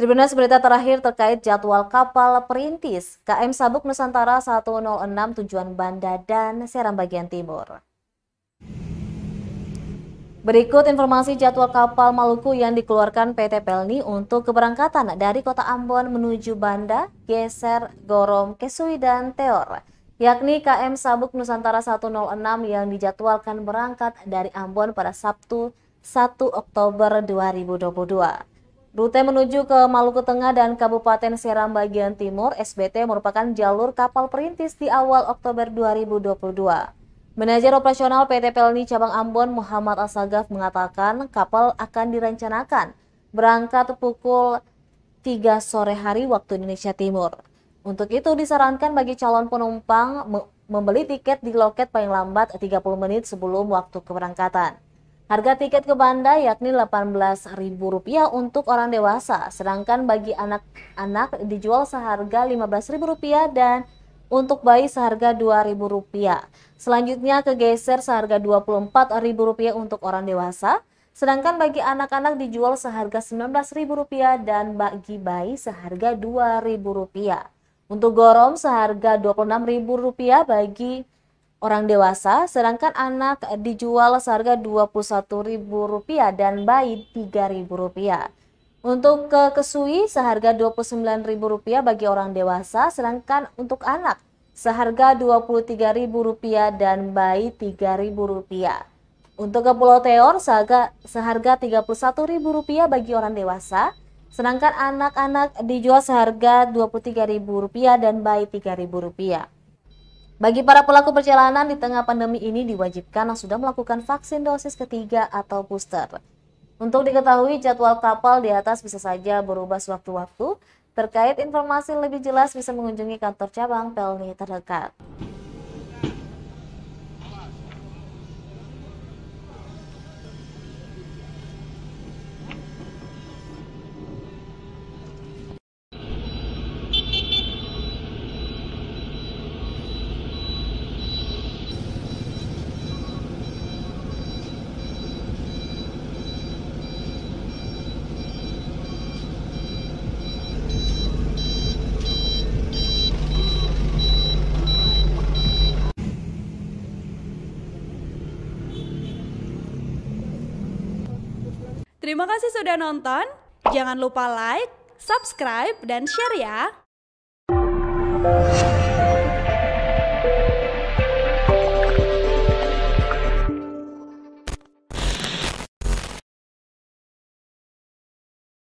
Tribunnews berita terakhir terkait jadwal kapal perintis KM Sabuk Nusantara 106 tujuan Banda dan Seram bagian timur. Berikut informasi jadwal kapal Maluku yang dikeluarkan PT Pelni untuk keberangkatan dari kota Ambon menuju Banda, Geser, Gorom, Kesui, dan Teor, yakni KM Sabuk Nusantara 106 yang dijadwalkan berangkat dari Ambon pada Sabtu 1 Oktober 2022. Rute menuju ke Maluku Tengah dan Kabupaten Seram bagian Timur (SBT) merupakan jalur kapal perintis di awal Oktober 2022. Manajer operasional PT Pelni Cabang Ambon Muhammad Asagaf mengatakan kapal akan direncanakan berangkat pukul 3 sore hari waktu Indonesia Timur. Untuk itu disarankan bagi calon penumpang membeli tiket di loket paling lambat 30 menit sebelum waktu keberangkatan. Harga tiket ke Banda yakni Rp18.000 untuk orang dewasa, sedangkan bagi anak-anak dijual seharga Rp15.000 dan untuk bayi seharga Rp2.000. Selanjutnya ke Geser seharga Rp24.000 untuk orang dewasa, sedangkan bagi anak-anak dijual seharga Rp19.000 dan bagi bayi seharga Rp2.000. Untuk Gorom seharga Rp26.000 bagi orang dewasa, sedangkan anak dijual seharga Rp21.000 dan bayi Rp3.000. Untuk ke Kesui seharga Rp29.000 bagi orang dewasa, sedangkan untuk anak seharga Rp23.000 dan bayi Rp3.000. Untuk ke Pulau Teor seharga Rp31.000 bagi orang dewasa, sedangkan anak-anak dijual seharga Rp23.000 dan bayi Rp3.000. Bagi para pelaku perjalanan di tengah pandemi ini diwajibkan yang sudah melakukan vaksin dosis ketiga atau booster. Untuk diketahui jadwal kapal di atas bisa saja berubah sewaktu-waktu. Terkait informasi lebih jelas bisa mengunjungi kantor cabang Pelni terdekat. Terima kasih sudah nonton. Jangan lupa like, subscribe, dan share ya.